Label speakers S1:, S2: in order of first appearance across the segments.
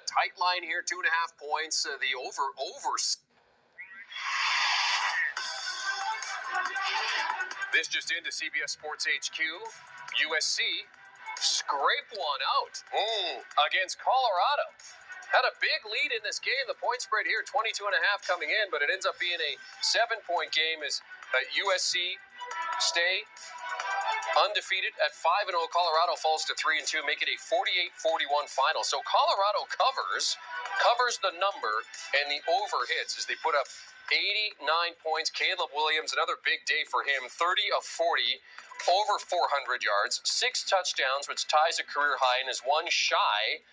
S1: tight line here, 2.5 points. The over. This just into CBS Sports HQ. USC scrape one out against Colorado. Had a big lead in this game. The point spread here, 22.5 coming in, but it ends up being a 7-point game as USC stay undefeated at 5-0. Colorado falls to 3-2, make it a 48-41 final. So Colorado covers the number, and the over hits as they put up 89 points. Caleb Williams, another big day for him, 30 of 40, over 400 yards, 6 touchdowns, which ties a career high and is one shy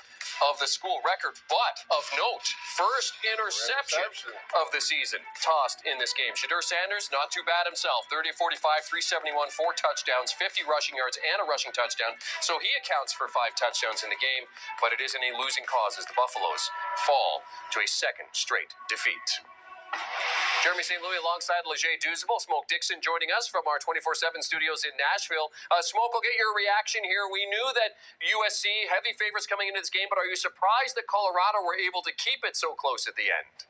S1: of the school record. But of note, first interception of the season tossed in this game. Shedeur Sanders, not too bad himself, 30 of 45, 371, 4 touchdowns, 50 rushing yards, and a rushing touchdown. So he accounts for 5 touchdowns in the game, but it isn't a losing cause as the Buffaloes fall to a second straight defeat. Jeremy St. Louis alongside Leger Duzable. Smoke Dixon joining us from our 24/7 studios in Nashville. Smoke, we'll get your reaction here. We knew that USC, heavy favorites coming into this game, but are you surprised that Colorado were able to keep it so close at the end?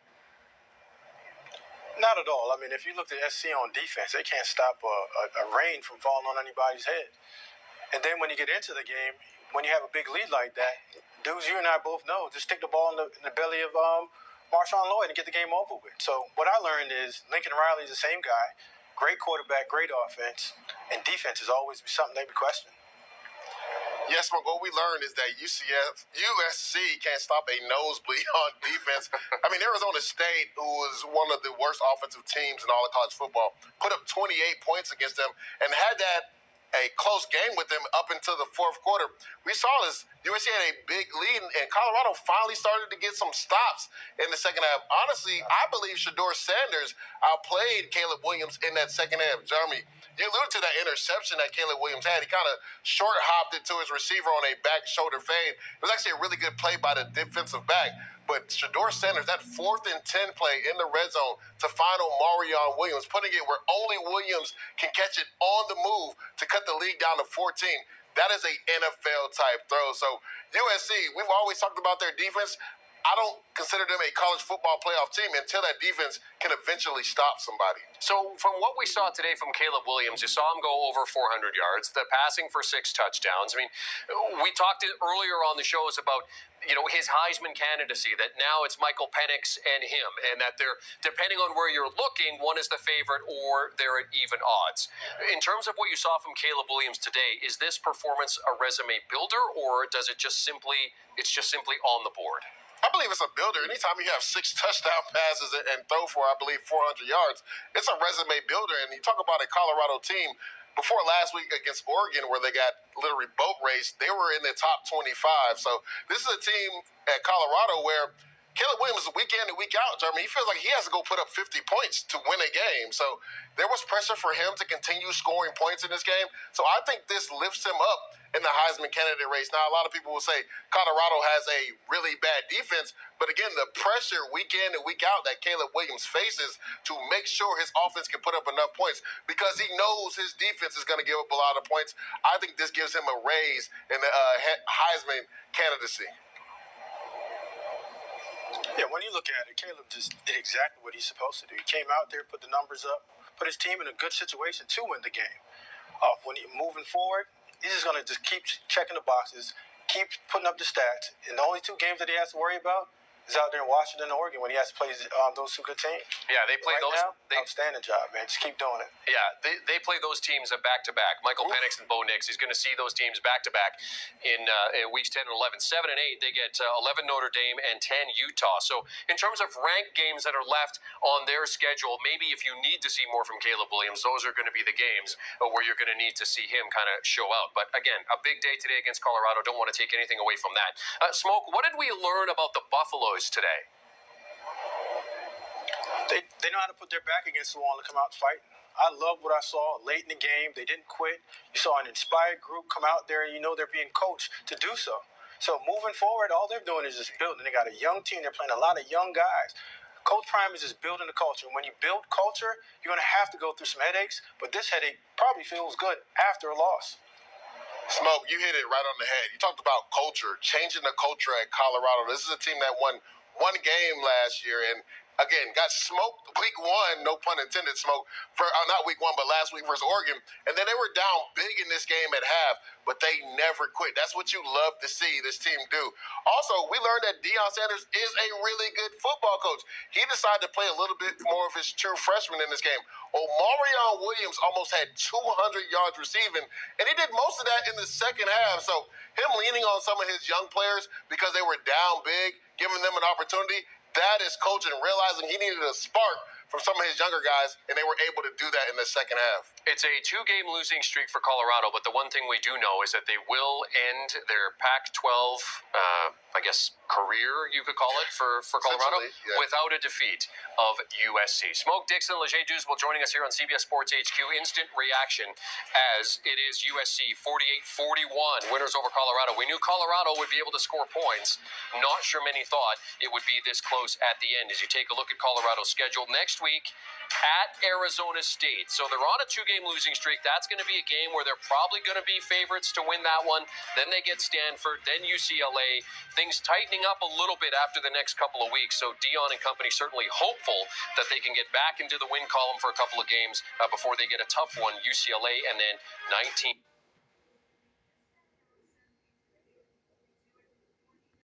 S2: Not at all. I mean, if you look at SC on defense, they can't stop a rain from falling on anybody's head. And then when you get into the game, when you have a big lead like that, dudes, you and I both know, just stick the ball in the belly of Marshawn Lloyd and get the game over with. So what I learned is Lincoln Riley's the same guy, great quarterback, great offense, and defense is always something they be questioning.
S3: Yes, but what we learned is that USC can't stop a nosebleed on defense. I mean, Arizona State, who was one of the worst offensive teams in all of college football, put up 28 points against them and had a close game with them up until the fourth quarter. We saw this. USC had a big lead, and Colorado finally started to get some stops in the second half. Honestly, I believe Shedeur Sanders outplayed Caleb Williams in that second half. Jeremy, you alluded to that interception that Caleb Williams had. He kind of short-hopped it to his receiver on a back shoulder fade. It was actually a really good play by the defensive back. But Shedeur Sanders, that 4th and 10 play in the red zone to find Omarion Williams, putting it where only Williams can catch it on the move to cut the lead down to 14. That is a NFL-type throw. So USC, we've always talked about their defense. I don't consider them a college football playoff team until that defense can eventually stop somebody.
S1: So from what we saw today from Caleb Williams, you saw him go over 400 yards, the passing for 6 touchdowns. I mean, we talked earlier on the shows about, his Heisman candidacy, that now it's Michael Penix and him, and that they're, depending on where you're looking, one is the favorite or they're at even odds. In terms of what you saw from Caleb Williams today, is this performance a resume builder, or does it's just simply on the board?
S3: I believe it's a builder. Anytime you have 6 touchdown passes and throw for, I believe, 400 yards, it's a resume builder. And you talk about a Colorado team before last week against Oregon where they got literally boat raced, they were in the top 25. So this is a team at Colorado where Caleb Williams, week in and week out, Jeremy, he feels like he has to go put up 50 points to win a game. So there was pressure for him to continue scoring points in this game. So I think this lifts him up in the Heisman candidate race. Now, a lot of people will say Colorado has a really bad defense. But again, the pressure week in and week out that Caleb Williams faces to make sure his offense can put up enough points because he knows his defense is going to give up a lot of points. I think this gives him a raise in the Heisman candidacy.
S2: Yeah, when you look at it, Caleb just did exactly what he's supposed to do. He came out there, put the numbers up, put his team in a good situation to win the game. When he's moving forward, he's just going to just keep checking the boxes, keep putting up the stats. And the only 2 games that he has to worry about is out there in Washington and Oregon when he has to play those 2 good teams.
S1: Yeah, they play
S2: outstanding job, man. Just keep doing it.
S1: Yeah, they play those teams back-to-back. Michael Penix and Bo Nix, he's going to see those teams back-to-back in weeks 10 and 11. 7 and 8, they get 11 Notre Dame and 10 Utah. So in terms of ranked games that are left on their schedule, maybe if you need to see more from Caleb Williams, those are going to be the games where you're going to need to see him kind of show out. But again, a big day today against Colorado. Don't want to take anything away from that. Smoke, what did we learn about the Buffaloes today?
S2: They know how to put their back against the wall and come out fighting. I love what I saw late in the game. They didn't quit. You saw an inspired group come out there, and they're being coached to do so. So moving forward, all they're doing is just building. They got a young team. They're playing a lot of young guys. Coach Prime is just building the culture. And when you build culture, you're going to have to go through some headaches, but this headache probably feels good after a loss.
S3: Smoke, you hit it right on the head. You talked about culture, changing the culture at Colorado. This is a team that won one game last year and, again, got smoked week one, no pun intended, smoke, for not week one, but last week versus Oregon. And then they were down big in this game at half, but they never quit. That's what you love to see this team do. Also, we learned that Deion Sanders is a really good football coach. He decided to play a little bit more of his true freshman in this game. Omarion Williams almost had 200 yards receiving, and he did most of that in the second half. So him leaning on some of his young players because they were down big, giving them an opportunity, that is coaching, realizing he needed a spark from some of his younger guys, and they were able to do that in the second half.
S1: It's a 2-game losing streak for Colorado, but the one thing we do know is that they will end their Pac-12, career, you could call it, for Colorado, without a defeat of USC. Smoke Dixon, Leger Dusville joining us here on CBS Sports HQ. Instant reaction as it is USC 48-41, winners over Colorado. We knew Colorado would be able to score points. Not sure many thought it would be this close at the end as you take a look at Colorado's schedule. Next week at Arizona State. So they're on a 2-game losing streak. That's going to be a game where they're probably going to be favorites to win that one. Then they get Stanford, then UCLA. Things tightening up a little bit after the next couple of weeks. So Deion and company certainly hopeful that they can get back into the win column for a couple of games before they get a tough one, UCLA, and then 19.